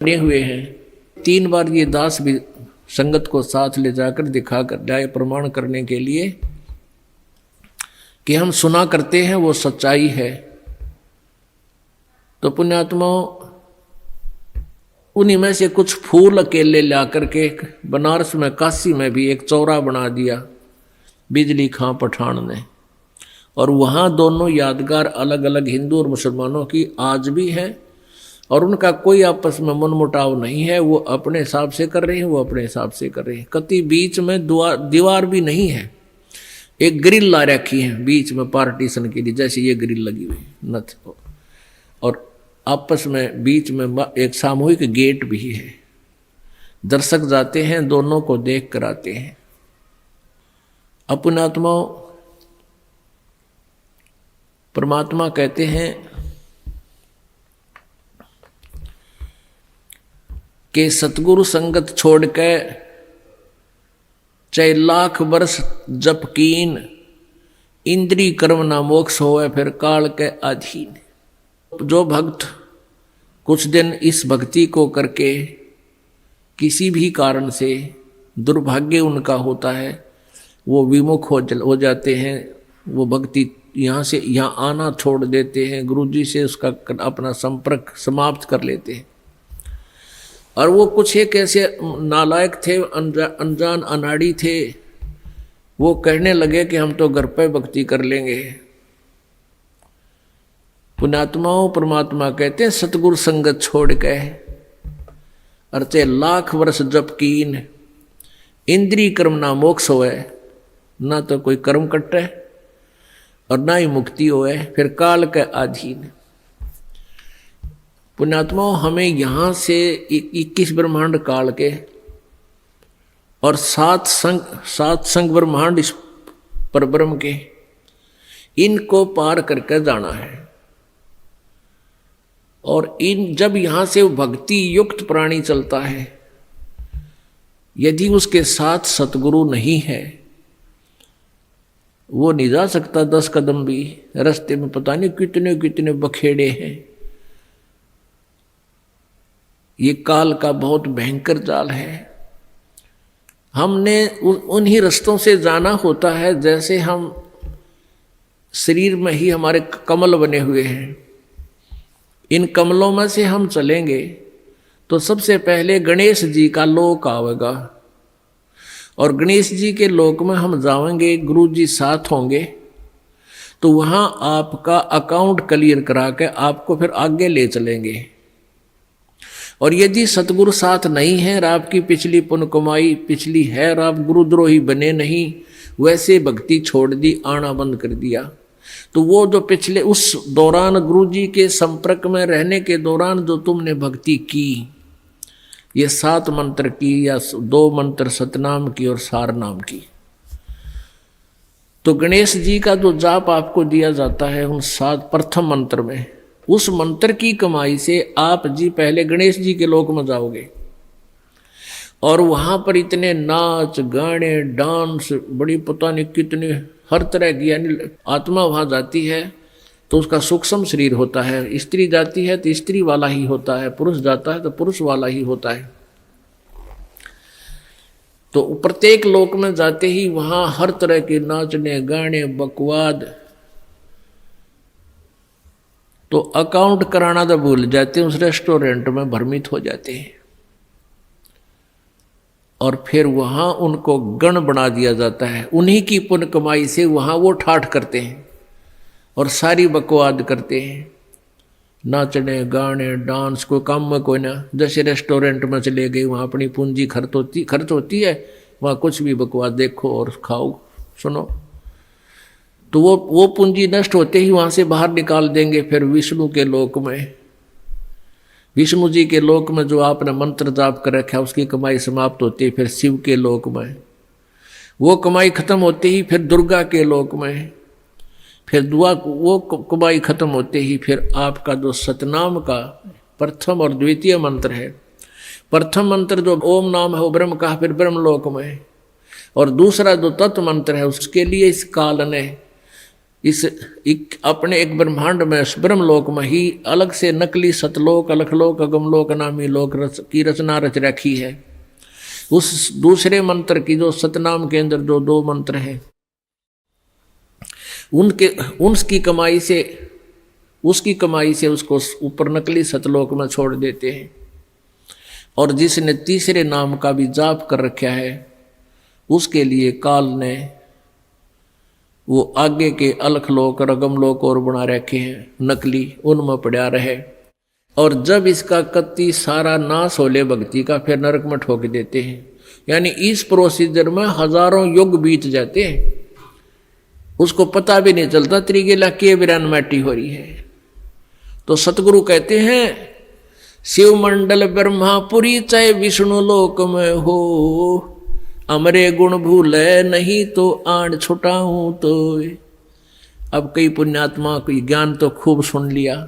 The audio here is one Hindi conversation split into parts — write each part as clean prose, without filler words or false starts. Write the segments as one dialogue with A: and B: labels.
A: बने हुए हैं। 3 बार ये दास भी संगत को साथ ले जाकर दिखा कर जाए प्रमाण करने के लिए कि हम सुना करते हैं वो सच्चाई है। तो पुण्यात्माओं, उन्हीं में से कुछ फूल अकेले ला करके बनारस में, काशी में भी एक चौरा बना दिया बिजली खां पठान ने, और वहाँ दोनों यादगार अलग अलग हिंदू और मुसलमानों की आज भी हैं, और उनका कोई आपस में मनमुटाव नहीं है। वो अपने हिसाब से कर रहे हैं, वो अपने हिसाब से कर रहे हैं। कति बीच में दीवार भी नहीं है, एक ग्रिल ला रखी है बीच में पार्टीशन के लिए, जैसे ये ग्रिल लगी हुई नथ, और आपस में बीच में एक सामूहिक गेट भी है। दर्शक जाते हैं, दोनों को देख कर आते हैं। अपनात्माओं, परमात्मा कहते हैं कि सतगुरु संगत छोड़ के चाहे लाख वर्ष जप कीन, इंद्री कर्म ना मोक्ष होए फिर काल के अधीन। जो भक्त कुछ दिन इस भक्ति को करके किसी भी कारण से दुर्भाग्य उनका होता है, वो विमुख हो जाते हैं, वो भक्ति यहाँ से यहाँ आना छोड़ देते हैं, गुरुजी से उसका अपना संपर्क समाप्त कर लेते हैं। और वो कुछ एक ऐसे नालायक थे, अनजान अनाड़ी थे, वो कहने लगे कि हम तो घर पे भक्ति कर लेंगे। पुण्यात्माओं, परमात्मा कहते हैं सतगुरु संगत छोड़ के अर्चे लाख वर्ष जप कीन, इंद्री कर्म ना मोक्ष होए, ना तो कोई कर्म कटे और ना ही मुक्ति होए, फिर काल के अधीन। पुण्यात्माओं, हमें यहाँ से 21 ब्रह्मांड काल के और 7 संग ब्रह्मांड इस परब्रह्म के, इनको पार करके जाना है। और जब यहाँ से भक्ति युक्त प्राणी चलता है, यदि उसके साथ सतगुरु नहीं है, वो नहीं जा सकता 10 कदम भी। रास्ते में पता नहीं कितने कितने बखेड़े हैं। ये काल का बहुत भयंकर जाल है। हमने उन्हीं रास्तों से जाना होता है, जैसे हम शरीर में ही हमारे कमल बने हुए हैं। इन कमलों में से हम चलेंगे तो सबसे पहले गणेश जी का लोक आवेगा, और गणेश जी के लोक में हम जाएंगे, गुरु जी साथ होंगे, तो वहाँ आपका अकाउंट क्लियर करा के आपको फिर आगे ले चलेंगे। और यदि सतगुरु साथ नहीं है और आपकी पिछली पुण्य कमाई पिछली है और आप गुरुद्रोही बने नहीं, वैसे भक्ति छोड़ दी, आना बंद कर दिया, तो वो जो पिछले उस दौरान गुरु जी के संपर्क में रहने के दौरान जो तुमने भक्ति की, ये 7 मंत्र की या 2 मंत्र सतनाम की और सार नाम की, तो गणेश जी का जो जाप आपको दिया जाता है उन 7 प्रथम मंत्र में, उस मंत्र की कमाई से आप जी पहले गणेश जी के लोक में जाओगे। और वहाँ पर इतने नाच गाने डांस, बड़ी पता नहीं कितने हर तरह की, यानी आत्मा वहाँ जाती है तो उसका सूक्ष्म शरीर होता है, स्त्री जाती है तो स्त्री वाला ही होता है, पुरुष जाता है तो पुरुष वाला ही होता है। तो प्रत्येक लोक में जाते ही वहाँ हर तरह के नाचने गाने बकवाद, तो अकाउंट कराना तो भूल जाते हैं, उस रेस्टोरेंट में भ्रमित हो जाते हैं। और फिर वहाँ उनको गण बना दिया जाता है, उन्हीं की पुण्य कमाई से वहाँ वो ठाठ करते हैं और सारी बकवाद करते हैं, नाचने गाने डांस, कोई काम में कोई ना, जैसे रेस्टोरेंट में चले गए, वहाँ अपनी पूंजी खर्च होती है, वहाँ कुछ भी बकवाद देखो और खाओ सुनो, तो वो पूंजी नष्ट होते ही वहाँ से बाहर निकाल देंगे। फिर विष्णु के लोक में, विष्णु जी के लोक में जो आपने मंत्र जाप कर रखा है उसकी कमाई समाप्त होती है। फिर शिव के लोक में वो कमाई खत्म होते ही फिर दुर्गा के लोक में, फिर वो कमाई खत्म होते ही फिर आपका जो सतनाम का प्रथम और द्वितीय मंत्र है, प्रथम मंत्र जो ओम नाम है वो ब्रह्म का, फिर ब्रह्म लोक में, और दूसरा जो तत्व मंत्र है उसके लिए इस काल ने अपने एक ब्रह्मांड में ब्रह्मलोक में ही अलग से नकली सतलोक, अलखलोक, अगमलोक नामी लोक की रचना रच रखी है। उस दूसरे मंत्र की जो सतनाम के अंदर जो 2 मंत्र हैं, उसकी कमाई से उसको ऊपर नकली सतलोक में छोड़ देते हैं। और जिसने तीसरे नाम का भी जाप कर रखा है, उसके लिए काल ने वो आगे के अलखलोक और अगमलोक और बना रखे हैं नकली, उनमें पड़ा रहे। और जब इसका कत्ती सारा नाश होले भक्ति का, फिर नरक में ठोक देते हैं। यानी इस प्रोसीजर में हजारों युग बीत जाते हैं, उसको पता भी नहीं चलता त्रिगेला के बिरान माटी हो रही है। तो सतगुरु कहते हैं शिव मंडल ब्रह्मापुरी चाहे विष्णु लोक में हो, अमरे गुण भूले नहीं तो आड़ छुटाऊं तो। अब कई पुण्यात्मा कोई ज्ञान तो खूब सुन लिया,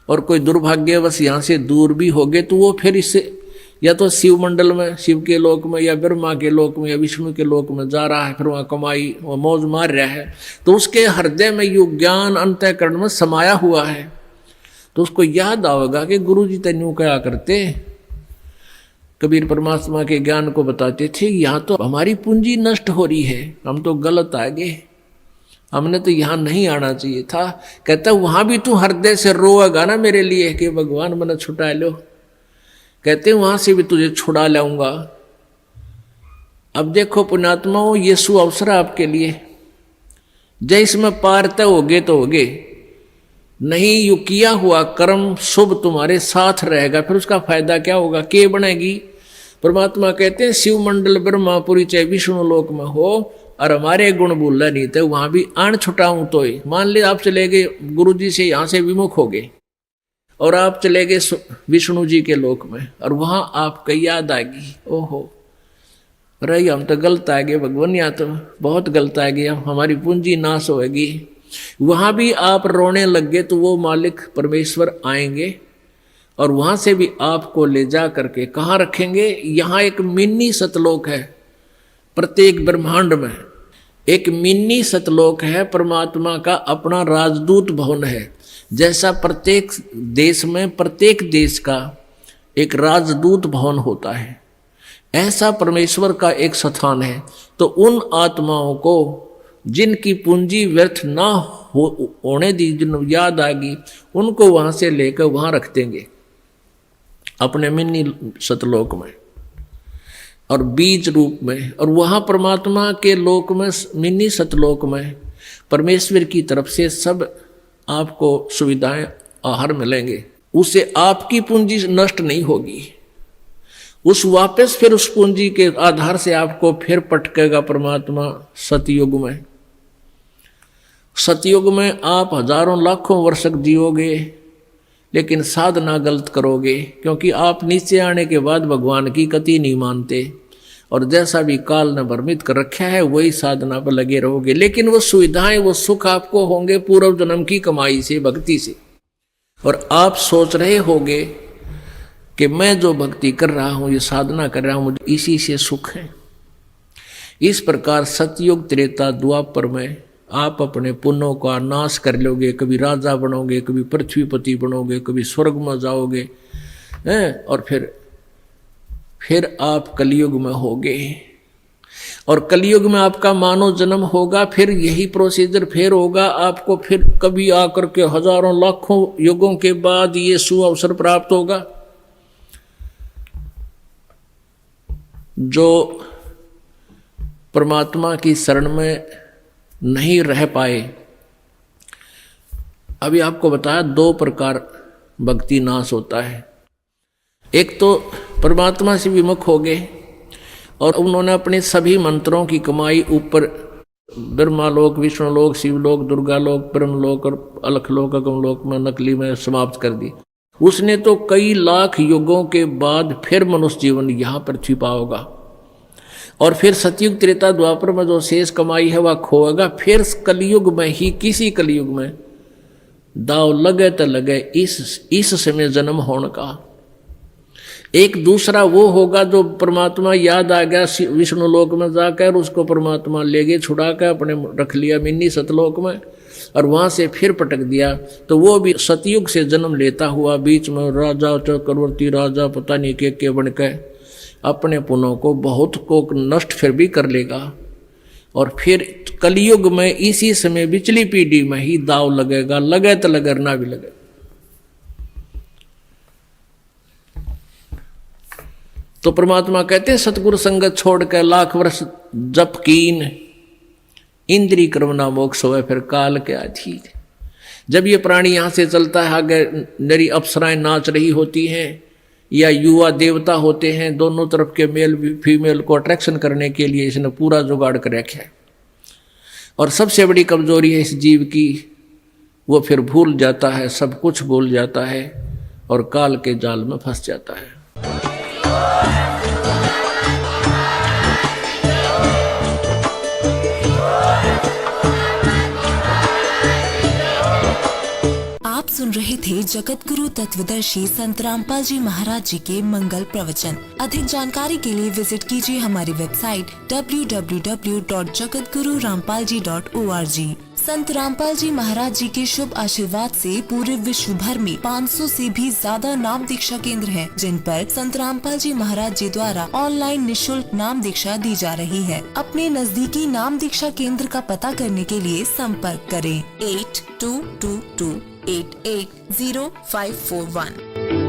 A: और कोई दुर्भाग्यवश यहाँ से दूर भी हो गए, तो वो फिर इससे या तो शिव मंडल में, शिव के लोक में, या ब्रह्मा के लोक में, या विष्णु के लोक में जा रहा है, फिर वहाँ कमाई वह मौज मार रहा है। तो उसके हृदय में यो ज्ञान अंतःकरण में समाया हुआ है, तो उसको याद आओगा कि गुरु जी तेन्यू क्या करते। कबीर परमात्मा के ज्ञान को बताते थे, यहाँ तो हमारी पूंजी नष्ट हो रही है, हम तो गलत आ गए, हमने तो यहाँ नहीं आना चाहिए था। कहता वहाँ भी तू हृदय से रोएगा ना मेरे लिए कि भगवान मैंने छुटा लो, कहते वहाँ से भी तुझे छुड़ा लाऊंगा। अब देखो पुण्यात्माओं, ये सु अवसर आपके लिए, जय इसमें पार तय होगे तो होगे, नहीं यू किया हुआ कर्म शुभ तुम्हारे साथ रहेगा, फिर उसका फायदा क्या होगा, के बनेगी। परमात्मा कहते हैं शिव मंडल ब्रह्मापुरी चाहे विष्णु लोक में हो, और हमारे गुण भूलना नहीं थे, वहां भी आण छुटाऊं तो ही। मान ली आप चले गए गुरु जी से, यहाँ से विमुख हो गए, और आप चले गए विष्णु जी के लोक में, और वहां आपको याद आएगी, ओहो रही हम तो गलत आ गए भगवान, यहाँ तो बहुत गलत आ गया, हमारी पूंजी नाश होगी। वहां भी आप रोने लग गए, तो वो मालिक परमेश्वर आएंगे और वहां से भी आपको ले जा करके कहाँ रखेंगे। यहाँ एक मिनी सतलोक है, प्रत्येक ब्रह्मांड में एक मिनी सतलोक है, परमात्मा का अपना राजदूत भवन है। जैसा प्रत्येक देश में प्रत्येक देश का एक राजदूत भवन होता है, ऐसा परमेश्वर का एक स्थान है। तो उन आत्माओं को जिनकी पूंजी व्यर्थ ना होने दी, जिन याद आएगी, उनको वहां से लेकर वहां रख देंगे अपने मिनी सतलोक में और बीज रूप में। और वहां परमात्मा के लोक में, मिनी सतलोक में, परमेश्वर की तरफ से सब आपको सुविधाएं आहार मिलेंगे, उससे आपकी पूंजी नष्ट नहीं होगी। उस वापस फिर उस पूंजी के आधार से आपको फिर पटकेगा परमात्मा सतयुग में। सतयुग में आप हजारों लाखों वर्ष तक जियोगे, लेकिन साधना गलत करोगे, क्योंकि आप नीचे आने के बाद भगवान की कति नहीं मानते, और जैसा भी काल ने भ्रमित कर रखा है वही साधना पर लगे रहोगे। लेकिन वो सुविधाएं, वो सुख आपको होंगे पूर्व जन्म की कमाई से, भक्ति से। और आप सोच रहे होगे कि मैं जो भक्ति कर रहा हूं, ये साधना कर रहा हूं, मुझे इसी से सुख है। इस प्रकार सतयुग त्रेता द्वापर में आप अपने पुण्यों का नाश कर लोगे, कभी राजा बनोगे, कभी पृथ्वीपति बनोगे, कभी स्वर्ग में जाओगे, और फिर आप कलयुग में होगे। और कलयुग में आपका मानव जन्म होगा, फिर यही प्रोसीजर फिर होगा आपको, फिर कभी आकर के हजारों लाखों युगों के बाद ये सुअवसर प्राप्त होगा। जो परमात्मा की शरण में नहीं रह पाए, अभी आपको बताया 2 प्रकार भक्ति नाश होता है। एक तो परमात्मा से विमुख हो गए और उन्होंने अपने सभी मंत्रों की कमाई ऊपर ब्रह्मालोक, विष्णुलोक, शिवलोक, दुर्गालोक, ब्रह्मलोक और अलखलोक, अगमलोक में, नकली में समाप्त कर दी। उसने तो कई लाख युगों के बाद फिर मनुष्य जीवन यहाँ पृथ्वी पाओगा, और फिर सतयुग त्रेता द्वापर में जो शेष कमाई है वह खोएगा। फिर कलयुग में ही, किसी कलयुग में दाव लगे तो लगे इस समय जन्म होने का। एक दूसरा वो होगा जो परमात्मा याद आ गया विष्णु लोक में जाकर, उसको परमात्मा ले गए छुड़ा कर अपने रख लिया मिनी सतलोक में, और वहाँ से फिर पटक दिया, तो वो भी सतयुग से जन्म लेता हुआ बीच में राजा चक्रवर्ती राजा पता नहीं के बन के अपने पुनों को बहुत को नष्ट फिर भी कर लेगा। और फिर कलयुग में इसी समय बिचली पीढ़ी में ही दाव लगेगा, लगे तो लगे ना भी लगे। तो परमात्मा कहते हैं सतगुरु संगत छोड़ कर लाख वर्ष जप कीन, इंद्री क्रमना मोक्ष होवे फिर काल के अधीन। जब ये प्राणी यहाँ से चलता है, आगे नरी अप्सराएं नाच रही होती हैं या युवा देवता होते हैं, दोनों तरफ के मेल फीमेल को अट्रैक्शन करने के लिए इसने पूरा जुगाड़ कर रखा है। और सबसे बड़ी कमजोरी है इस जीव की, वो फिर भूल जाता है, सब कुछ भूल जाता है और काल के जाल में फंस जाता है।
B: आप सुन रहे थे जगत गुरु तत्वदर्शी संत रामपाल जी महाराज जी के मंगल प्रवचन। अधिक जानकारी के लिए विजिट कीजिए हमारी वेबसाइट www.jagatgururampalji.org। संत रामपाल जी महाराज जी के शुभ आशीर्वाद से पूरे विश्व भर में 500 से भी ज्यादा नाम दीक्षा केंद्र हैं, जिन पर संत रामपाल जी महाराज जी द्वारा ऑनलाइन निशुल्क नाम दीक्षा दी जा रही है। अपने नजदीकी नाम दीक्षा केंद्र का पता करने के लिए संपर्क करें 8222880541।